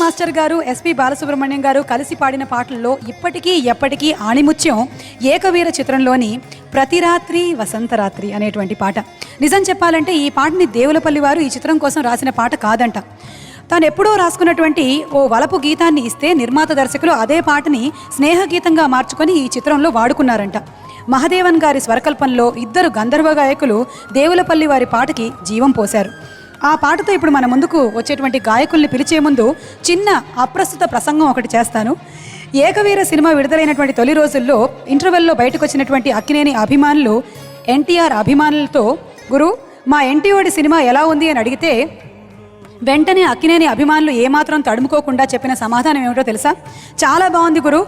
Master గారు, SP Balasubrahmanyam గారు కలిసి పాడిన పాటల్లో ఇప్పటికీ ఎప్పటికీ ఆణిముత్యం ఏకవీర చిత్రంలోని ప్రతి రాత్రి వసంతరాత్రి అనేటువంటి పాట. నిజం చెప్పాలంటే ఈ పాటని దేవులపల్లి వారు ఈ చిత్రం కోసం రాసిన పాట కాదంట. తాను ఎప్పుడో రాసుకున్నటువంటి ఓ వలపు గీతాన్ని ఇస్తే నిర్మాత దర్శకులు అదే పాటని స్నేహగీతంగా మార్చుకొని ఈ చిత్రంలో వాడుకున్నారంట. మహదేవన్ గారి స్వరకల్పంలో ఇద్దరు గంధర్వ గాయకులు దేవులపల్లి వారి పాటకి జీవం పోశారు. ఆ పాటతో ఇప్పుడు మన ముందుకు వచ్చేటువంటి గాయకుల్ని పిలిచే ముందు చిన్న అప్రస్తుత ప్రసంగం ఒకటి చేస్తాను. ఏకవీర సినిమా విడుదలైనటువంటి తొలి రోజుల్లో ఇంటర్వెల్లో బయటకు వచ్చినటువంటి అక్కినేని అభిమానులు ఎన్టీఆర్ అభిమానులతో గురు మా ఎన్టీఓడి సినిమా ఎలా ఉంది అని అడిగితే వెంటనే అక్కినేని అభిమానులు ఏమాత్రం తడుముకోకుండా చెప్పిన సమాధానం ఏమిటో తెలుసా? చాలా బాగుంది గురు,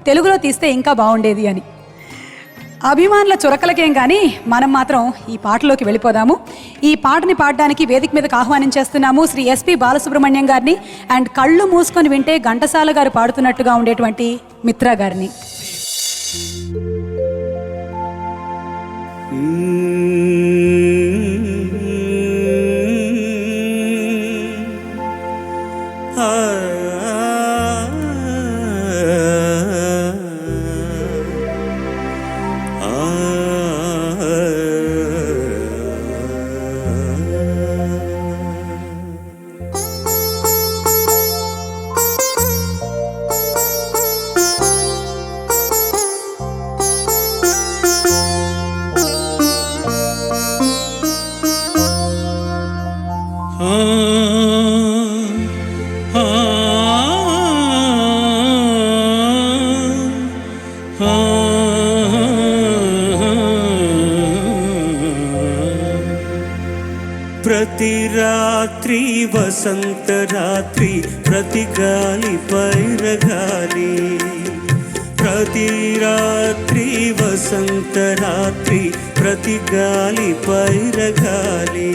తెలుగులో తీస్తే ఇంకా బాగుండేది అని. అభిమానుల చురకలకేం కానీ మనం మాత్రం ఈ పాటలోకి వెళ్ళిపోదాము. ఈ పాటని పాడడానికి వేదిక మీదకి ఆహ్వానించేస్తున్నాము శ్రీ ఎస్పి బాలసుబ్రహ్మణ్యం గారిని అండ్ కళ్ళు మూసుకొని వింటే ఘంటసాల గారు పాడుతున్నట్టుగా ఉండేటువంటి మిత్రా గారిని. ప్రతి రాత్రి వసంత రాత్రి ప్రతి గాలి పైరగాలి, ప్రతి రాత్రి వసంత రాత్రి ప్రతి గాలి పైరగాలి,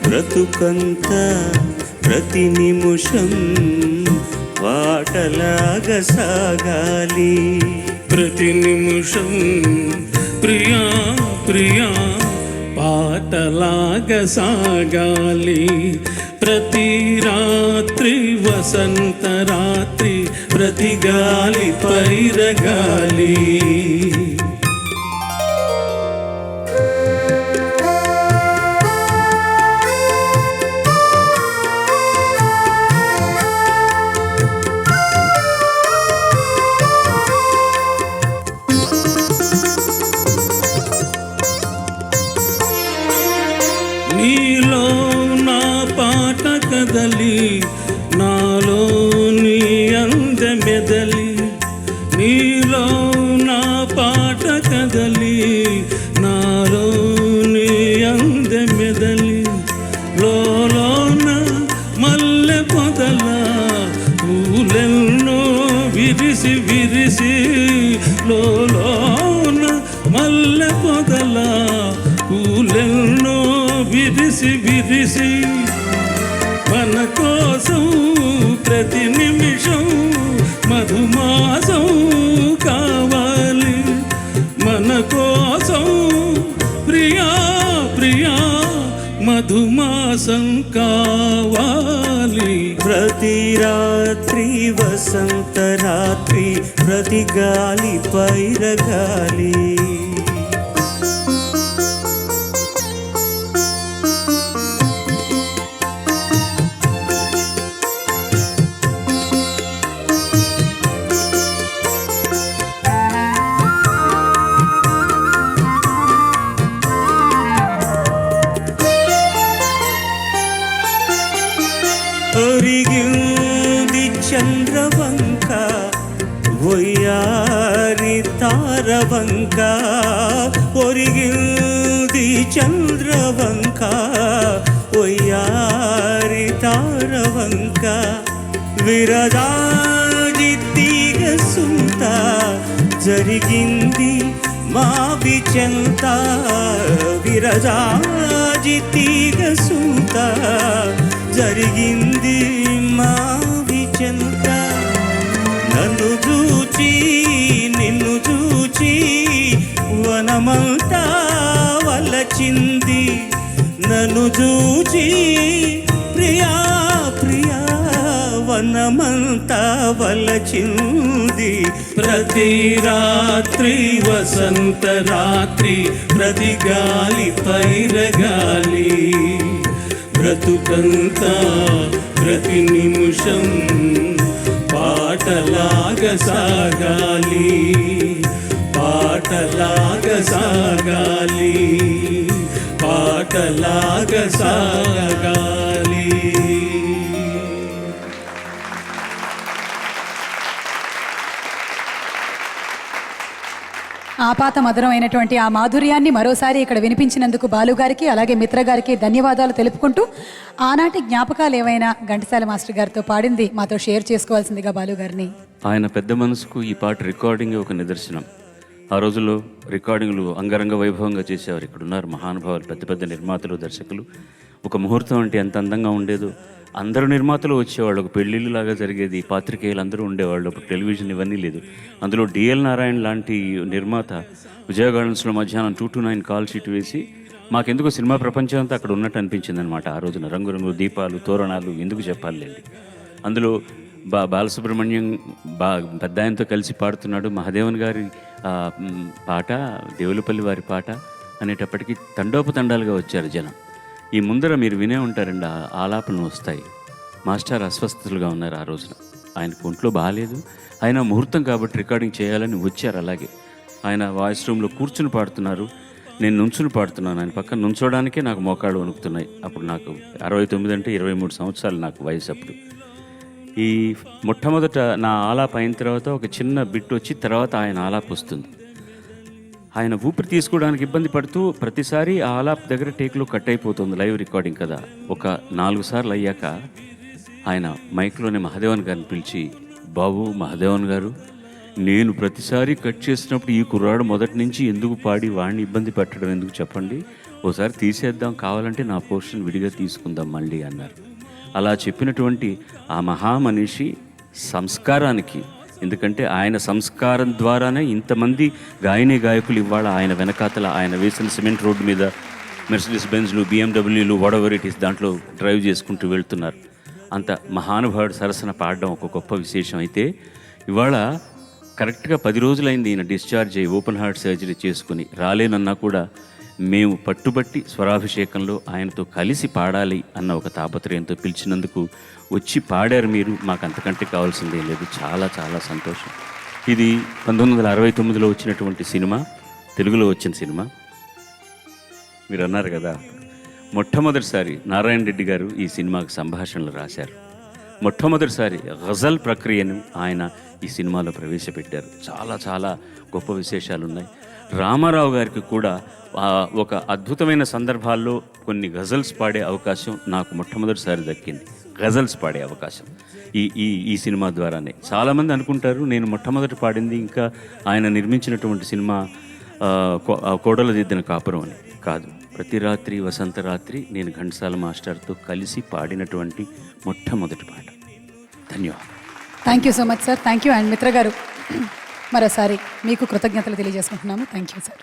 బ్రతుకంత ప్రతి నిమిషం పాటలాగా సాగాలి, ప్రతి నిమిషం ప్రియా ప్రియా పాటలాగా సాగాలి, ప్రతి రాత్రి వసంత రాత్రి ప్రతి గాలి పైరగాలి. నీలో నా పాట కదలి, నాలో నీ అందమెదలి, నీలో నా పాట కదలి, నాలో నీ అందమెదలి, లోన మల్లె పొదల పూలెన్నో విరిసి విరిసి, లోన మల్లె పొదల పూలెన్నో విరిసి విరిసి, మన కోసం ప్రతి నిమిషం మధుమాసం కావాలి, మన కోసం ప్రియా ప్రియా మధుమాసం కావాలి. ప్రతి రాత్రి వసంత రాత్రి ప్రతి గాలి పైరగాలి. ఒరిగింది చంద్రవంక ఒయ్యారి తారవంక, ఒరిగింది చంద్రవంక ఒయ్యారి తారవంక, విరదాజి తీగ సుంత జరిగింది మా విచెంత, విరజాజి తీగ సుంత జరిగింది మా విచెంత, నన్ను చూచి నిన్ను చూచి వనమంతా వలచింది, నన్ను చూచి ప్రియా ప్రియా వనమంతా వలచింది. ప్రతి రాత్రి వసంత రాత్రి, ప్రతి గాలి పైరగాలి, బ్రతుకంతా ప్రతి నిమిషం పాటలాగా సాగాలి, పాటలాగా సాగాలి, పాటలాగా సాగాలి. ఆపాత మధురమైనటువంటి ఆ మాధుర్యాన్ని మరోసారి ఇక్కడ వినిపించినందుకు బాలుగారికి అలాగే మిత్ర గారికి ధన్యవాదాలు తెలుపుకుంటూ, ఆనాటి జ్ఞాపకాలు ఏవైనా ఘంటసాల మాస్టర్ గారితో పాడింది మాతో షేర్ చేసుకోవాల్సిందిగా బాలుగారిని. ఆయన పెద్ద మనసుకు ఈ పాట రికార్డింగ్ ఒక నిదర్శనం. ఆ రోజుల్లో రికార్డింగ్లు అంగరంగ వైభవంగా చేసేవారు. ఇక్కడ ఉన్నారు మహానుభావులు, పెద్ద పెద్ద నిర్మాతలు, దర్శకులు. ఒక ముహూర్తం అంటే ఎంత అందంగా ఉండేదో. అందరూ నిర్మాతలు వచ్చేవాళ్ళు, ఒక పెళ్ళిళ్ళు లాగా జరిగేది. పాత్రికేయులు అందరూ ఉండేవాళ్ళు. అప్పుడు టెలివిజన్ ఇవన్నీ లేదు. అందులో డిఎల్ నారాయణ లాంటి నిర్మాత విజయ గార్డెన్స్లో మధ్యాహ్నం 2 to 9 కాల్ షీట్ వేసి మాకెందుకు సినిమా ప్రపంచం అంతా అక్కడ ఉన్నట్టు అనిపించింది అనమాట. ఆ రోజున రంగురంగు దీపాలు, తోరణాలు, ఎందుకు చెప్పాలండి. అందులో బాలసుబ్రహ్మణ్యం పెద్ద ఆయనతో కలిసి పాడుతున్నాడు. మహాదేవన్ గారి పాట, దేవులపల్లి వారి పాట అనేటప్పటికీ తండోపతండాలుగా వచ్చారు జనం. ఈ ముందర మీరు వినే ఉంటారండి, ఆలాపనలు వస్తాయి. మాస్టర్ అస్వస్థతలుగా ఉన్నారు ఆ రోజున. ఆయనకు ఒంట్లో బాగాలేదు. ఆయన ముహూర్తం కాబట్టి రికార్డింగ్ చేయాలని వచ్చారు. అలాగే ఆయన వాయిస్ రూమ్లో కూర్చుని పాడుతున్నారు, నేను నుంచుని పాడుతున్నాను. ఆయన పక్కన నుంచోడానికే నాకు మోకాళ్ళు వణుకుతున్నాయి. అప్పుడు నాకు 69 అంటే 23 సంవత్సరాలు నాకు వయసు. అప్పుడు ఈ మొట్టమొదట నా ఆలాప్ అయిన తర్వాత ఒక చిన్న బిట్ వచ్చి తర్వాత ఆయన ఆలాప్ వస్తుంది. ఆయన ఊపిరి తీసుకోవడానికి ఇబ్బంది పడుతూ ప్రతిసారి ఆ ఆలాప్ దగ్గర టేక్లో కట్ అయిపోతుంది. లైవ్ రికార్డింగ్ కదా. ఒక 4 సార్లు అయ్యాక ఆయన మైక్లోనే మహాదేవన్ గారిని పిలిచి, బాబు మహాదేవన్ గారు, నేను ప్రతిసారి కట్ చేసినప్పుడు ఈ కుర్రాడు మొదటి నుంచి ఎందుకు పాడి వాడిని ఇబ్బంది పెట్టడం ఎందుకు చెప్పండి, ఓసారి తీసేద్దాం, కావాలంటే నా పోర్షన్ విడిగా తీసుకుందాం మళ్ళీ అన్నారు. అలా చెప్పినటువంటి ఆ మహామనిషి సంస్కారానికి, ఎందుకంటే ఆయన సంస్కారం ద్వారానే ఇంతమంది గాయకులు ఇవాళ ఆయన వెనకాతల ఆయన వేసిన సిమెంట్ రోడ్డు మీద మెర్సిడీస్ బెంజ్లు, బిఎండబ్ల్యూలు, వాటెవర్ ఇట్ ఈస్ దాంట్లో డ్రైవ్ చేసుకుంటూ వెళ్తున్నారు. అంత మహానుభావుడు సరసన పాడడం ఒక గొప్ప విశేషం. అయితే ఇవాళ కరెక్ట్గా 10 రోజులైంది ఈయన డిశ్చార్జ్ అయ్యి ఓపెన్ హార్ట్ సర్జరీ చేసుకుని. రాలేనన్నా కూడా మేము పట్టుబట్టి స్వరాభిషేకంలో ఆయనతో కలిసి పాడాలి అన్న ఒక తాపత్రయంతో పిలిచినందుకు వచ్చి పాడారు మీరు. మాకు అంతకంటే కావాల్సిందే లేదు. చాలా చాలా సంతోషం. ఇది 1969లో వచ్చినటువంటి సినిమా, తెలుగులో వచ్చిన సినిమా. మీరు అన్నారు కదా, మొట్టమొదటిసారి నారాయణ రెడ్డి గారు ఈ సినిమాకు సంభాషణలు రాశారు. మొట్టమొదటిసారి గజల్ ప్రక్రియను ఆయన ఈ సినిమాలో ప్రవేశపెట్టారు. చాలా చాలా గొప్ప విశేషాలు ఉన్నాయి. రామారావు గారికి కూడా ఒక అద్భుతమైన సందర్భాల్లో కొన్ని గజల్స్ పాడే అవకాశం నాకు మొట్టమొదటిసారి దక్కింది. గజల్స్ పాడే అవకాశం ఈ సినిమా ద్వారానే. చాలామంది అనుకుంటారు నేను మొట్టమొదటి పాడింది ఇంకా ఆయన నిర్మించినటువంటి సినిమా కోడల దిద్దిన కాపురం అని. కాదు, ప్రతి రాత్రి వసంత రాత్రి నేను ఘంటసాల మాస్టర్తో కలిసి పాడినటువంటి మొట్టమొదటి పాట. ధన్యవాదాలు. Thank you so much sir. Thank you. And Mitra గారు, మరోసారి మీకు కృతజ్ఞతలు తెలియజేసుకుంటున్నాము. థ్యాంక్ యూ సార్.